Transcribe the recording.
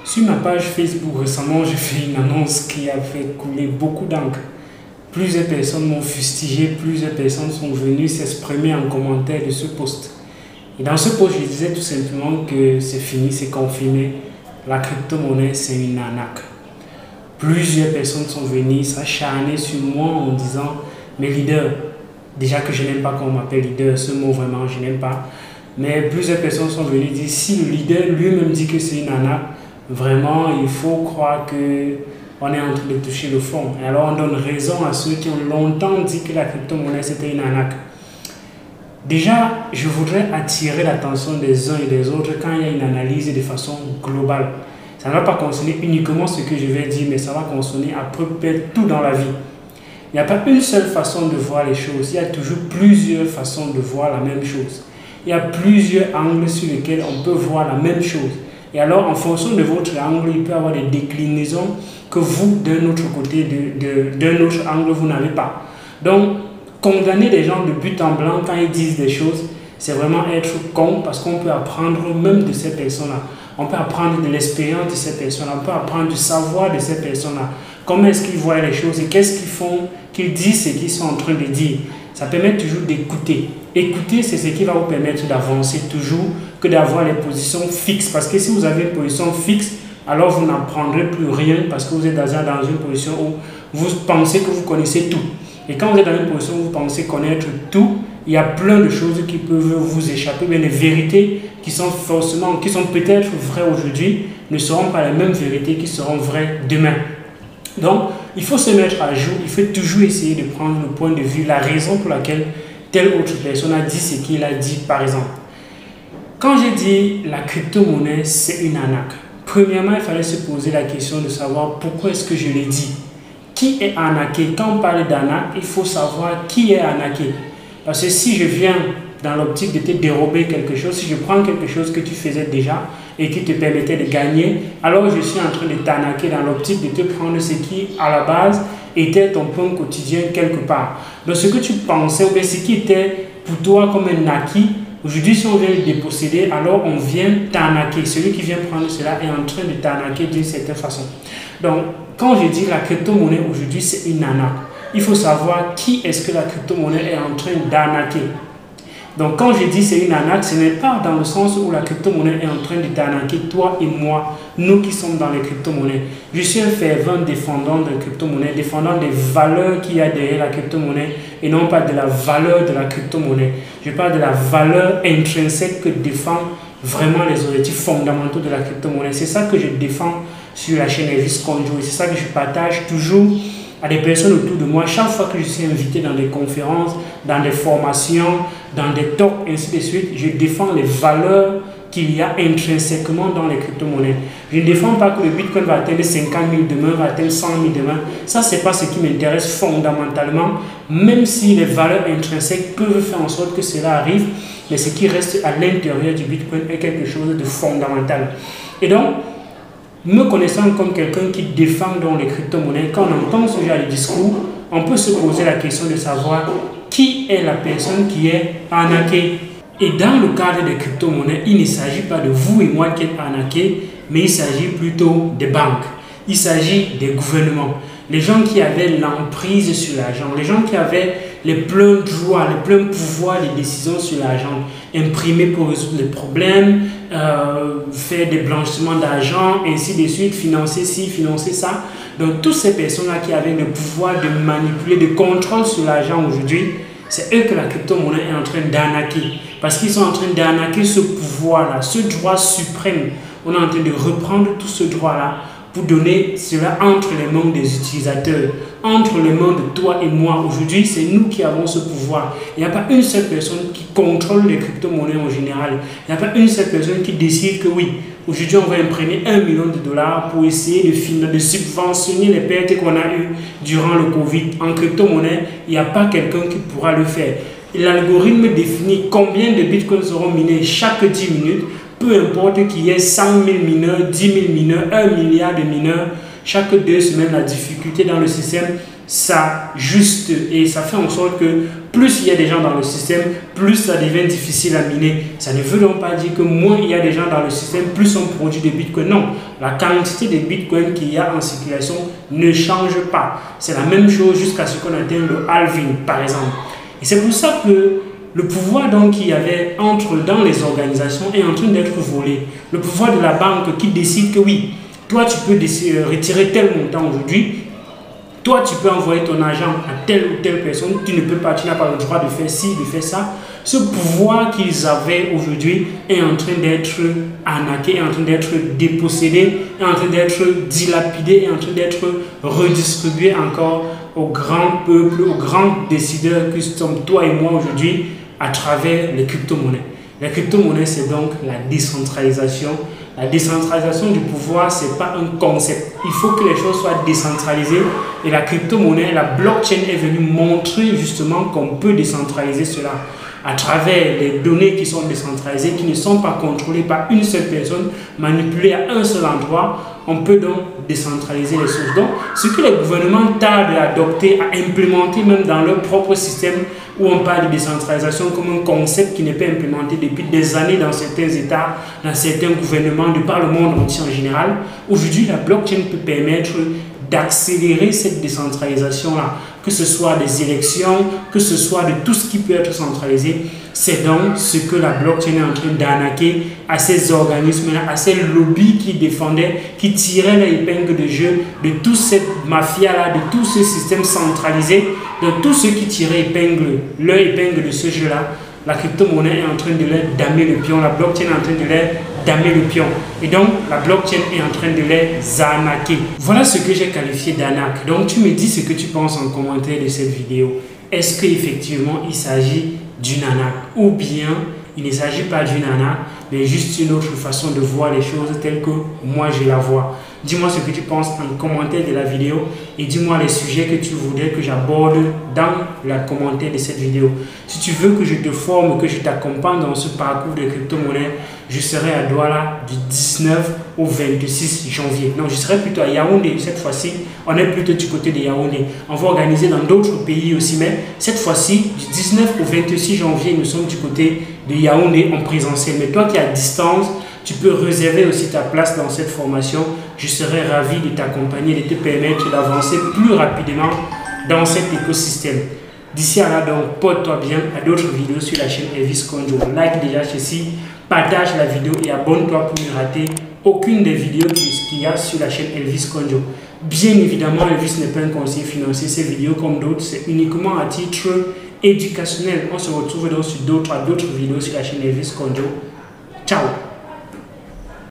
Sur ma page Facebook, récemment, j'ai fait une annonce qui a fait couler beaucoup d'encre. Plusieurs personnes m'ont fustigé, plusieurs personnes sont venues s'exprimer en commentaire de ce post. Et dans ce post, je disais tout simplement que c'est fini, c'est confirmé. La crypto-monnaie, c'est une arnaque. Plusieurs personnes sont venues s'acharner sur moi en disant « Mes leaders », déjà que je n'aime pas qu'on m'appelle leader, ce mot vraiment, je n'aime pas. Mais plusieurs personnes sont venues dire « Si le leader lui-même dit que c'est une arnaque, vraiment, il faut croire qu'on est en train de toucher le fond. » Et alors, on donne raison à ceux qui ont longtemps dit que la crypto-monnaie, c'était une arnaque. Déjà, je voudrais attirer l'attention des uns et des autres quand il y a une analyse de façon globale. Ça ne va pas concerner uniquement ce que je vais dire, mais ça va concerner à peu près tout dans la vie. Il n'y a pas une seule façon de voir les choses, il y a toujours plusieurs façons de voir la même chose. Il y a plusieurs angles sur lesquels on peut voir la même chose. Et alors, en fonction de votre angle, il peut y avoir des déclinaisons que vous, d'un autre côté, d'un autre angle, vous n'avez pas. Donc, condamner des gens de but en blanc quand ils disent des choses, c'est vraiment être con parce qu'on peut apprendre même de ces personnes-là. On peut apprendre de l'expérience de ces personnes-là, on peut apprendre du savoir de ces personnes-là. Comment est-ce qu'ils voient les choses et qu'est-ce qu'ils font, qu'ils disent ce qu'ils sont en train de dire. Ça permet toujours d'écouter. Écouter, c'est ce qui va vous permettre d'avancer toujours que d'avoir les positions fixes. Parce que si vous avez une position fixe, alors vous n'apprendrez plus rien parce que vous êtes dans une position où vous pensez que vous connaissez tout. Et quand vous êtes dans une position où vous pensez connaître tout, il y a plein de choses qui peuvent vous échapper, mais les vérités qui sont peut-être vraies aujourd'hui ne seront pas les mêmes vérités qui seront vraies demain. Donc, il faut se mettre à jour, il faut toujours essayer de prendre le point de vue, la raison pour laquelle telle autre personne a dit ce qu'il a dit, par exemple. Quand j'ai dit la crypto-monnaie, c'est une arnaque, premièrement, il fallait se poser la question de savoir pourquoi est-ce que je l'ai dit. Qui est arnaqué? Quand on parle d'arnaque, il faut savoir qui est arnaqué. Parce que si je viens dans l'optique de te dérober quelque chose, si je prends quelque chose que tu faisais déjà et qui te permettait de gagner, alors je suis en train de t'arnaquer dans l'optique de te prendre ce qui, à la base, était ton pain quotidien quelque part. Donc ce que tu pensais, ou bien ce qui était pour toi comme un acquis, aujourd'hui si on vient le déposséder, alors on vient t'arnaquer. Celui qui vient prendre cela est en train de t'arnaquer d'une certaine façon. Donc, quand je dis la crypto-monnaie aujourd'hui, c'est une arnaque. Il faut savoir qui est-ce que la crypto-monnaie est en train d'arnaquer. Donc, quand je dis c'est une arnaque, ce n'est pas dans le sens où la crypto-monnaie est en train de t'arnaquer, toi et moi, nous qui sommes dans les crypto-monnaies. Je suis un fervent défendant de crypto-monnaie, défendant des valeurs qu'il y a derrière la crypto-monnaie et non pas de la valeur de la crypto-monnaie. Je parle de la valeur intrinsèque que défend vraiment les objectifs fondamentaux de la crypto-monnaie. C'est ça que je défends sur la chaîne Elvis Conjo et c'est ça que je partage toujours à des personnes autour de moi. Chaque fois que je suis invité dans des conférences, dans des formations, dans des talks, ainsi de suite, je défends les valeurs qu'il y a intrinsèquement dans les crypto-monnaies. Je ne défends pas que le Bitcoin va atteindre 50 000 demain, va atteindre 100 000 demain. Ça, ce n'est pas ce qui m'intéresse fondamentalement, même si les valeurs intrinsèques peuvent faire en sorte que cela arrive, mais ce qui reste à l'intérieur du Bitcoin est quelque chose de fondamental. Et donc, me connaissant comme quelqu'un qui défend dans les crypto-monnaies, quand on entend ce genre de discours, on peut se poser la question de savoir qui est la personne qui est arnaquée. Et dans le cadre des crypto-monnaies, il ne s'agit pas de vous et moi qui êtes arnaqués, mais il s'agit plutôt des banques. Il s'agit des gouvernements. Les gens qui avaient l'emprise sur l'argent, les gens qui avaient les pleins droits, les pleins pouvoirs de décision sur l'argent, imprimer pour résoudre les problèmes, faire des blanchiments d'argent, ainsi de suite, financer ci, financer ça. Donc, toutes ces personnes-là qui avaient le pouvoir de manipuler, de contrôle sur l'argent aujourd'hui, c'est eux que la crypto-monnaie est en train d'arnaquer. Parce qu'ils sont en train d'arnaquer ce pouvoir-là, ce droit suprême. On est en train de reprendre tout ce droit-là pour donner cela entre les mains des utilisateurs, entre les mains de toi et moi. Aujourd'hui, c'est nous qui avons ce pouvoir. Il n'y a pas une seule personne qui contrôle les crypto-monnaies en général. Il n'y a pas une seule personne qui décide que oui, aujourd'hui, on va imprimer 1 million de dollars pour essayer de subventionner les pertes qu'on a eues durant le Covid. En crypto-monnaie, il n'y a pas quelqu'un qui pourra le faire. L'algorithme définit combien de bitcoins seront minés chaque 10 minutes. Peu importe qu'il y ait 100 000 mineurs, 10 000 mineurs, 1 milliard de mineurs, chaque 2 semaines, la difficulté dans le système s'ajuste et ça fait en sorte que plus il y a des gens dans le système, plus ça devient difficile à miner. Ça ne veut donc pas dire que moins il y a des gens dans le système, plus on produit de Bitcoin. Non, la quantité de Bitcoin qu'il y a en circulation ne change pas. C'est la même chose jusqu'à ce qu'on atteigne le halving, par exemple. Et c'est pour ça que le pouvoir donc qu'il y avait dans les organisations est en train d'être volé. Le pouvoir de la banque qui décide que oui, toi tu peux retirer tel montant aujourd'hui, toi tu peux envoyer ton argent à telle ou telle personne, tu n'as pas le droit de faire ci, de faire ça. Ce pouvoir qu'ils avaient aujourd'hui est en train d'être arnaqué, est en train d'être dépossédé, est en train d'être dilapidé, est en train d'être redistribué encore au grand peuple, aux grands décideurs que sommes toi et moi aujourd'hui à travers les crypto-monnaies. Les crypto-monnaies, c'est donc la décentralisation. La décentralisation du pouvoir, ce n'est pas un concept. Il faut que les choses soient décentralisées. Et la crypto-monnaie, la blockchain est venue montrer justement qu'on peut décentraliser cela à travers les données qui sont décentralisées, qui ne sont pas contrôlées par une seule personne, manipulées à un seul endroit. On peut donc décentraliser les choses. Donc, ce que les gouvernements tardent à adopter, à implémenter même dans leur propre système, où on parle de décentralisation comme un concept qui n'est pas implémenté depuis des années dans certains États, dans certains gouvernements, de par le monde entier en général. Aujourd'hui, la blockchain peut permettre d'accélérer cette décentralisation-là, que ce soit des élections, que ce soit de tout ce qui peut être centralisé. C'est donc ce que la blockchain est en train d'arnaquer à ces organismes-là, à ces lobbies qui défendaient, qui tiraient l'épingle de jeu de toute cette mafia-là, de tout ce système centralisé, de tous ceux qui tiraient leur épingle de ce jeu-là. La crypto-monnaie est en train de leur damer le pion, la blockchain est en train de leur damer le pion. Et donc, la blockchain est en train de les arnaquer. Voilà ce que j'ai qualifié d'arnaque. Donc, tu me dis ce que tu penses en commentaire de cette vidéo. Est-ce qu'effectivement, il s'agit d'une arnaque ou bien il ne s'agit pas d'une arnaque, mais juste une autre façon de voir les choses telles que moi je la vois. Dis-moi ce que tu penses en commentaire de la vidéo et dis-moi les sujets que tu voudrais que j'aborde dans le commentaire de cette vidéo. Si tu veux que je te forme, que je t'accompagne dans ce parcours de crypto-monnaie, je serai à Douala du 19 au 26 janvier. Non, je serai plutôt à Yaoundé cette fois-ci. On est plutôt du côté de Yaoundé. On va organiser dans d'autres pays aussi, mais cette fois-ci, du 19 au 26 janvier, nous sommes du côté de Yaoundé en présentiel. Mais toi qui es à distance, tu peux réserver aussi ta place dans cette formation. Je serai ravi de t'accompagner, de te permettre d'avancer plus rapidement dans cet écosystème. D'ici à là, donc, porte-toi bien à d'autres vidéos sur la chaîne Elvis Konjo. Like déjà ceci, partage la vidéo et abonne-toi pour ne rater aucune des vidéos qu'il y a sur la chaîne Elvis Konjo. Bien évidemment, Elvis n'est pas un conseiller financier. Ces vidéos, comme d'autres, c'est uniquement à titre éducationnel. On se retrouve donc sur d'autres vidéos sur la chaîne Elvis Konjo. Ciao!